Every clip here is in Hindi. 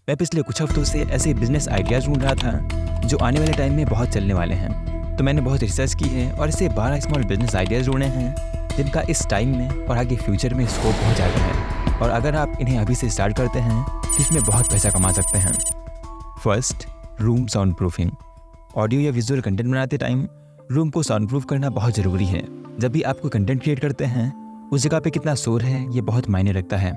मैं पिछले कुछ हफ्तों से ऐसे बिजनेस आइडियाज़ ढूंढ रहा था जो आने वाले टाइम में बहुत चलने वाले हैं। तो मैंने बहुत रिसर्च की है और ऐसे 12 स्मॉल बिजनेस आइडियाज़ ढूंढे हैं जिनका इस टाइम में और आगे फ्यूचर में स्कोप बहुत ज़्यादा है, और अगर आप इन्हें अभी से स्टार्ट करते हैं तो इसमें बहुत पैसा कमा सकते हैं। First, room sound proofing. Audio या विजुअल कंटेंट बनाते टाइम रूम को साउंड प्रूफ करना बहुत ज़रूरी है। जब भी आप कोई कंटेंट क्रिएट करते हैं उस जगह पे कितना शोर है ये बहुत मायने रखता है।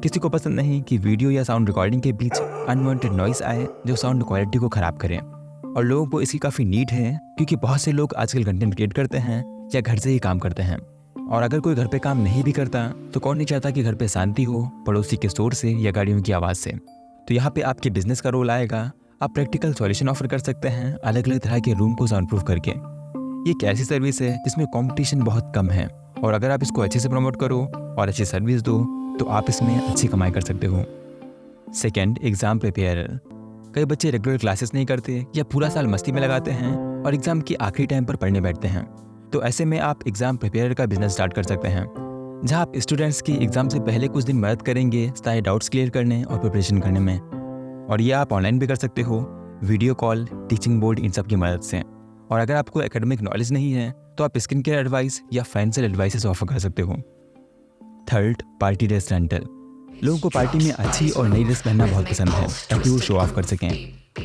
किसी को पसंद नहीं कि वीडियो या साउंड रिकॉर्डिंग के बीच अनवांटेड नॉइस आए जो साउंड क्वालिटी को ख़राब करे, और लोगों को इसकी काफ़ी नीड है क्योंकि बहुत से लोग आजकल कंटेंट क्रिएट करते हैं या घर से ही काम करते हैं। और अगर कोई घर पे काम नहीं भी करता तो कौन नहीं चाहता कि घर पे शांति हो पड़ोसी के शोर से या गाड़ियों की आवाज़ से। तो यहाँ पे आपके बिजनेस का रोल आएगा। आप प्रैक्टिकल सॉल्यूशन ऑफर कर सकते हैं अलग अलग तरह के रूम को साउंड प्रूफ करके। ये एक ऐसी सर्विस है जिसमें कंपटीशन बहुत कम है, और अगर आप इसको अच्छे से प्रमोट करो और अच्छी सर्विस दो तो आप इसमें अच्छी कमाई कर सकते हो। Second, exam prepare. कई बच्चे रेगुलर क्लासेस नहीं करते या पूरा साल मस्ती में लगाते हैं और एग्ज़ाम के आखिरी टाइम पर पढ़ने बैठते हैं। तो ऐसे में आप एग्ज़ाम प्रिपेयर का बिजनेस स्टार्ट कर सकते हैं, जहां आप स्टूडेंट्स की एग्ज़ाम से पहले कुछ दिन मदद करेंगे सारे डाउट्स क्लियर करने और प्रिपरेशन करने में। और ये आप ऑनलाइन भी कर सकते हो, वीडियो कॉल, टीचिंग बोर्ड, इन सब की मदद से। और अगर आपको एकेडमिक नॉलेज नहीं है तो आप स्किन केयर एडवाइस या फाइनेंशियल एडवाइसेस ऑफर कर सकते हो। Third, party dress rental. लोगों को पार्टी में अच्छी और नई ड्रेस पहनना बहुत पसंद है ताकि वो शो ऑफ कर सकें,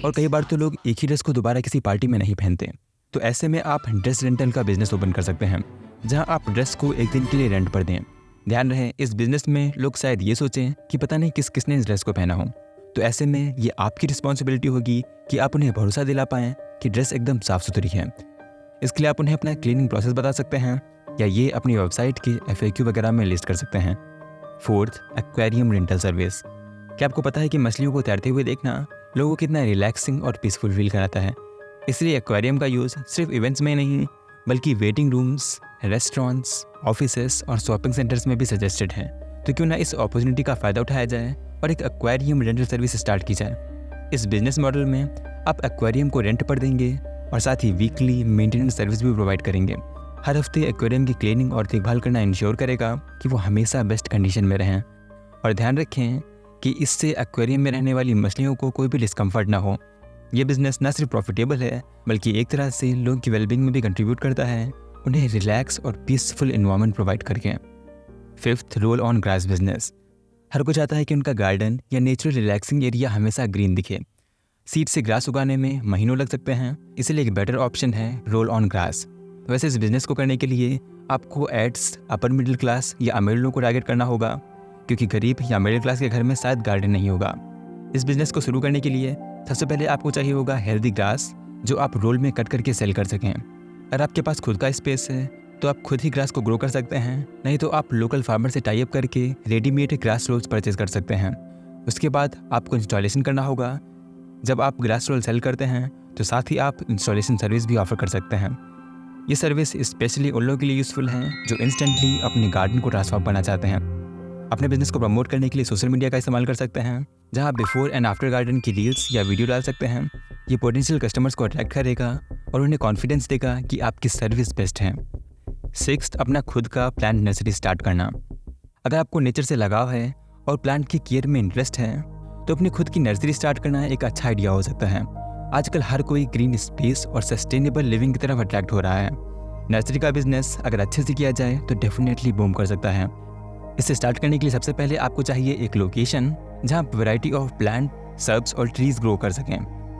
और कई बार तो लोग एक ही ड्रेस को दोबारा किसी पार्टी में नहीं पहनते। तो ऐसे में आप ड्रेस रेंटल का बिजनेस ओपन कर सकते हैं, जहां आप ड्रेस को एक दिन के लिए रेंट पर दें। ध्यान रहे, इस बिजनेस में लोग शायद ये सोचें कि पता नहीं किसने इस ड्रेस को पहना हो। तो ऐसे में ये आपकी रिस्पॉन्सिबिलिटी होगी कि आप उन्हें भरोसा दिला पाएँ कि ड्रेस एकदम साफ सुथरी है। इसके लिए आप उन्हें अपना क्लीनिंग प्रोसेस बता सकते हैं या ये अपनी वेबसाइट के FAQ वगैरह में लिस्ट कर सकते हैं। Fourth, aquarium rental service. क्या आपको पता है कि मछलियों को तैरते हुए देखना लोगों को कितना रिलैक्सिंग और पीसफुल फील कराता है? इसलिए एक्वेरियम का यूज़ सिर्फ इवेंट्स में नहीं बल्कि वेटिंग रूम्स, रेस्टोरेंट्स, ऑफिसेस और शॉपिंग सेंटर्स में भी सजेस्टेड है। तो क्यों ना इस अपॉर्चुनिटी का फ़ायदा उठाया जाए और एक एक्वेरियम रेंटल सर्विस स्टार्ट की जाए। इस बिजनेस मॉडल में आप एक्वेरियम को रेंट पर देंगे और साथ ही वीकली मेंटेनेंस सर्विस भी प्रोवाइड करेंगे। हर हफ्ते एक्वेरियम की क्लीनिंग और देखभाल करना इंश्योर करेगा कि वो हमेशा बेस्ट कंडीशन में रहें। और ध्यान रखें कि इससे एक्वेरियम में रहने वाली मछलियों को कोई भी डिस्कम्फर्ट ना हो। ये बिजनेस न सिर्फ प्रॉफिटेबल है बल्कि एक तरह से लोगों की वेलबींग में भी कंट्रीब्यूट करता है, उन्हें रिलैक्स और पीसफुल एनवायरनमेंट प्रोवाइड करके। Fifth, roll on grass business. हर कोई चाहता है कि उनका गार्डन या नेचुरल रिलैक्सिंग एरिया हमेशा ग्रीन दिखे। सीड से ग्रास उगाने में महीनों लग सकते हैं, इसलिए एक बेटर ऑप्शन है रोल ऑन ग्रास। वैसे इस बिज़नेस को करने के लिए आपको एड्स अपर मिडिल क्लास या अमीर लोगों को टारगेट करना होगा, क्योंकि गरीब या मिडिल क्लास के घर में शायद गार्डन नहीं होगा। इस बिज़नेस को शुरू करने के लिए सबसे पहले आपको चाहिए होगा हेल्दी ग्रास जो आप रोल में कट करके सेल कर सकें। अगर आपके पास खुद का स्पेस है तो आप खुद ही ग्रास को ग्रो कर सकते हैं, नहीं तो आप लोकल फार्मर से टाई अप करके रेडीमेड ग्रास रोल्स परचेज कर सकते हैं। उसके बाद आपको इंस्टॉलेशन करना होगा। जब आप ग्रास रोल सेल करते हैं तो साथ ही आप इंस्टॉलेशन सर्विस भी ऑफर कर सकते हैं। ये सर्विस स्पेशली उन लोगों के लिए यूज़फुल है जो इंस्टेंटली अपने गार्डन को ट्रांसफॉर्म करना चाहते हैं। अपने बिजनेस को प्रमोट करने के लिए सोशल मीडिया का इस्तेमाल कर सकते हैं, जहां बिफोर एंड आफ्टर गार्डन की रील्स या वीडियो डाल सकते हैं। ये पोटेंशियल कस्टमर्स को अट्रैक्ट करेगा और उन्हें कॉन्फिडेंस देगा कि आपकी सर्विस बेस्ट है। सिक्स्थ, अपना खुद का प्लांट नर्सरी स्टार्ट करना। अगर आपको नेचर से लगाव है और प्लांट की केयर में इंटरेस्ट है तो अपनी खुद की नर्सरी स्टार्ट करना एक अच्छा आइडिया हो सकता है। आजकल हर कोई ग्रीन स्पेस और सस्टेनेबल लिविंग की तरफ अट्रैक्ट हो रहा है। नर्सरी का बिजनेस अगर अच्छे से किया जाए तो डेफिनेटली बूम कर सकता है। इसे स्टार्ट करने के लिए सबसे पहले आपको चाहिए एक लोकेशन जहां आप वैरायटी ऑफ प्लांट, सर्ब्स और ट्रीज ग्रो कर सकें।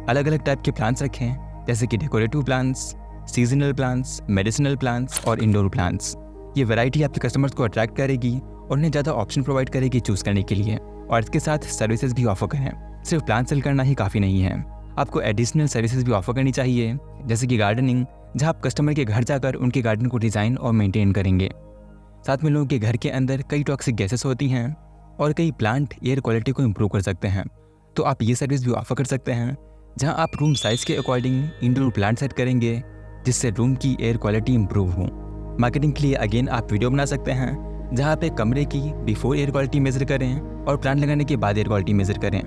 अलग अलग टाइप के प्लांट्स रखें, जैसे कि decorative plants, seasonal plants, medicinal plants और इंडोर प्लांट्स। ये वैरायटी आपके कस्टमर्स को अट्रैक्ट करेगी और उन्हें ज़्यादा ऑप्शन प्रोवाइड करेगी चूज़ करने के लिए। और इसके साथ सर्विसेज भी ऑफर करें। सिर्फ प्लांट सेल करना ही काफ़ी नहीं है, आपको एडिशनल सर्विसेज भी ऑफर करनी चाहिए, जैसे कि गार्डनिंग, जहां आप कस्टमर के घर जाकर उनके गार्डन को डिज़ाइन और मेंटेन करेंगे। साथ में लोगों के घर के अंदर कई टॉक्सिक गैसेस होती हैं और कई प्लांट एयर क्वालिटी को इम्प्रूव कर सकते हैं। तो आप ये सर्विस भी ऑफर कर सकते हैं, जहां आप रूम साइज़ के अकॉर्डिंग इंडोर प्लांट सेट करेंगे जिससे रूम की एयर क्वालिटी इम्प्रूव हो। मार्केटिंग के लिए अगेन आप वीडियो बना सकते हैं, जहाँ आप एक कमरे की बिफोर एयर क्वालिटी मेजर करें और प्लांट लगाने के बाद एयर क्वालिटी मेजर करें,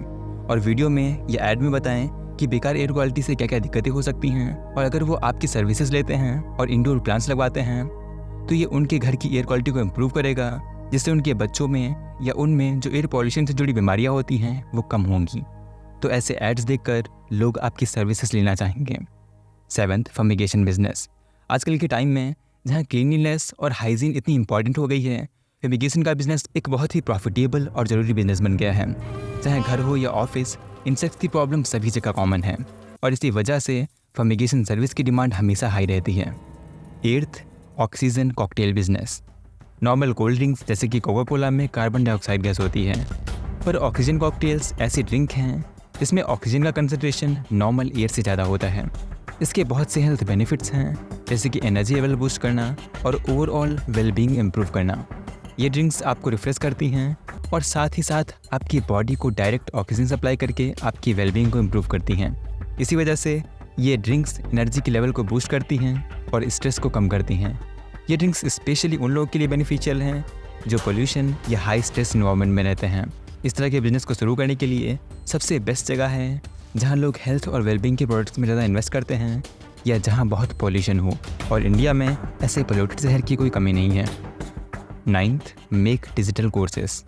और वीडियो में या एड में बताएं कि बेकार एयर क्वालिटी से क्या क्या दिक्कतें हो सकती हैं, और अगर वो आपकी सर्विसेज लेते हैं और इंडोर प्लांट्स लगवाते हैं तो ये उनके घर की एयर क्वालिटी को इम्प्रूव करेगा, जिससे उनके बच्चों में या उनमें जो एयर पॉल्यूशन से जुड़ी बीमारियां होती हैं वो कम होंगी। तो ऐसे एड्स देखकर लोग आपकी सर्विसेज लेना चाहेंगे। 7th, फर्मिगेशन business. आजकल के टाइम में जहाँ क्लीनलीनेस और हाइजीन इतनी इंपॉर्टेंट हो गई है, फर्मिगेशन का बिजनेस एक बहुत ही प्रॉफिटेबल और ज़रूरी बिजनेस बन गया है। चाहे घर हो या ऑफिस, इंसेक्ट्स की प्रॉब्लम सभी जगह कॉमन है और इसी वजह से फर्मिगेशन सर्विस की डिमांड हमेशा हाई रहती है। 8th, oxygen cocktail business. Normal cold drinks जैसे कि कोका कोला में कार्बन डाइऑक्साइड गैस होती है, पर ऑक्सीजन कॉकटेल्स ऐसी ड्रिंक हैं जिसमें ऑक्सीजन का कंसंट्रेशन नॉर्मल एयर से ज़्यादा होता है। इसके बहुत से हेल्थ बेनिफिट्स हैं, जैसे कि एनर्जी लेवल बूस्ट करना और ओवरऑल वेलबींग इम्प्रूव करना। ये ड्रिंक्स आपको रिफ्रेश करती हैं और साथ ही साथ आपकी बॉडी को डायरेक्ट ऑक्सीजन सप्लाई करके आपकी वेलबींग को इम्प्रूव करती हैं। इसी वजह से ये ड्रिंक्स एनर्जी के लेवल को बूस्ट करती हैं और स्ट्रेस को कम करती हैं। ये ड्रिंक्स स्पेशली उन लोगों के लिए बेनिफिशियल हैं जो पोल्यूशन या हाई स्ट्रेस इन्वायरमेंट में रहते हैं। इस तरह के बिजनेस को शुरू करने के लिए सबसे बेस्ट जगह है जहां लोग हेल्थ और वेलबींग के प्रोडक्ट्स में ज़्यादा इन्वेस्ट करते हैं या जहां बहुत पोल्यूशन हो, और इंडिया में ऐसे पोल्यूटेड शहर की कोई कमी नहीं है। 9th, make digital courses.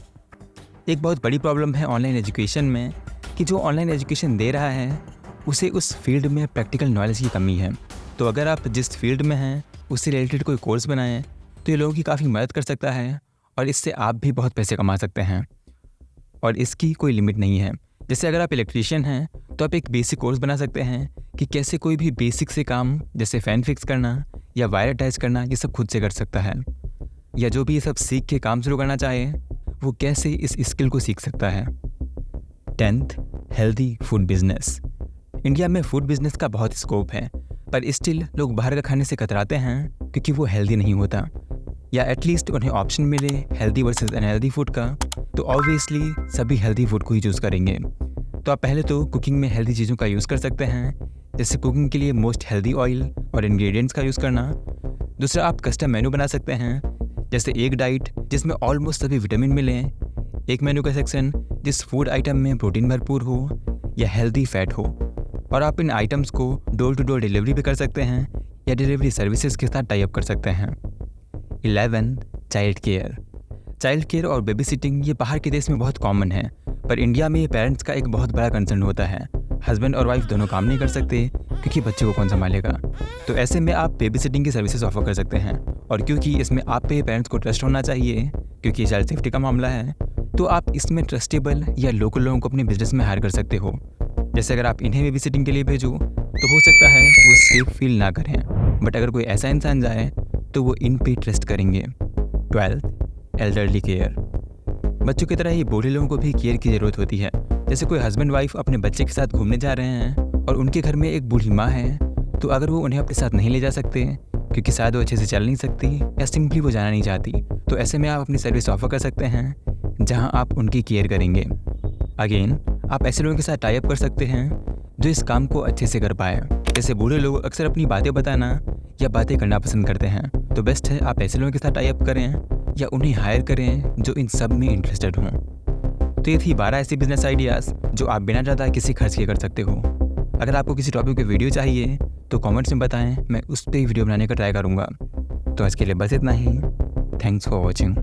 एक बहुत बड़ी प्रॉब्लम है ऑनलाइन एजुकेशन में कि जो ऑनलाइन एजुकेशन दे रहा है उसे उस फील्ड में प्रैक्टिकल नॉलेज की कमी है। तो अगर आप जिस फील्ड में हैं उससे रिलेटेड कोई कोर्स बनाएं तो ये लोगों की काफ़ी मदद कर सकता है और इससे आप भी बहुत पैसे कमा सकते हैं और इसकी कोई लिमिट नहीं है। जैसे अगर आप इलेक्ट्रीशियन हैं तो आप एक बेसिक कोर्स बना सकते हैं कि कैसे कोई भी बेसिक से काम जैसे फ़ैन फिक्स करना या वायर अटैच करना ये सब खुद से कर सकता है, या जो भी ये सब सीख के काम शुरू करना चाहे वो कैसे इस स्किल को सीख सकता है। 10th, healthy food business. India में फूड बिजनेस का बहुत स्कोप है, पर स्टिल लोग बाहर का खाने से कतराते हैं क्योंकि वो हेल्दी नहीं होता, या एटलीस्ट उन्हें ऑप्शन मिले हेल्दी वर्सेस अनहेल्दी फूड का तो ऑब्वियसली सभी हेल्दी फूड को ही चूज़ करेंगे। तो आप पहले तो कुकिंग में हेल्दी चीज़ों का यूज़ कर सकते हैं, जैसे कुकिंग के लिए मोस्ट हेल्दी ऑयल और इंग्रेडिएंट्स का यूज़ करना। दूसरा, आप कस्टम मेनू बना सकते हैं, जैसे एक डाइट जिसमें ऑलमोस्ट सभी विटामिन मिलें, एक मेनू का सेक्शन जिस फूड आइटम में प्रोटीन भरपूर हो या हेल्दी फैट हो, और आप इन आइटम्स को डोर टू डोर डिलीवरी भी कर सकते हैं या डिलीवरी सर्विसेज के साथ टाई अप कर सकते हैं। 11, चाइल्ड केयर। चाइल्ड केयर और बेबी सिटिंग ये बाहर के देश में बहुत कॉमन है, पर इंडिया में ये पेरेंट्स का एक बहुत बड़ा कंसर्न होता है। हस्बैंड और वाइफ दोनों काम नहीं कर सकते क्योंकि बच्चे को कौन संभालेगा। तो ऐसे में आप बेबी सिटिंग की सर्विसेज ऑफर कर सकते हैं, और क्योंकि इसमें आप पे पेरेंट्स को ट्रस्ट होना चाहिए क्योंकि ये चाइल्ड सेफ्टी का मामला है, तो आप इसमें ट्रस्टेबल या लोकल लोगों को अपने बिजनेस में हायर कर सकते हो। जैसे अगर आप इन्हें बेबी सिटिंग के लिए भेजो तो हो सकता है वो सेफ फील ना करें, बट अगर कोई ऐसा इंसान जाए तो वो इन पे ट्रस्ट करेंगे। 12, एल्डरली केयर। बच्चों की तरह ही बूढ़े लोगों को भी केयर की ज़रूरत होती है। जैसे कोई हस्बैंड वाइफ अपने बच्चे के साथ घूमने जा रहे हैं और उनके घर में एक बूढ़ी माँ है, तो अगर वो उन्हें अपने साथ नहीं ले जा सकते क्योंकि शायद वो अच्छे से चल नहीं सकती या सिंपली वो जाना नहीं चाहती, तो ऐसे में आप अपनी सर्विस ऑफर कर सकते हैं जहां आप उनकी केयर करेंगे। अगेन, आप ऐसे लोगों के साथ टाई अप कर सकते हैं जो इस काम को अच्छे से कर पाए। जैसे बूढ़े लोग अक्सर अपनी बातें बताना या बातें करना पसंद करते हैं, तो बेस्ट है आप ऐसे लोगों के साथ टाई अप करें या उन्हें हायर करें जो इन सब में इंटरेस्टेड हों। तो ये थी 12 ऐसी बिजनेस आइडियाज़ जो आप बिना ज़्यादा किसी खर्च के कर सकते हो। अगर आपको किसी टॉपिक पे वीडियो चाहिए तो कमेंट्स में बताएं, मैं उस पर वीडियो बनाने का ट्राई करूँगा। तो आज के लिए बस इतना ही। Thanks for watching.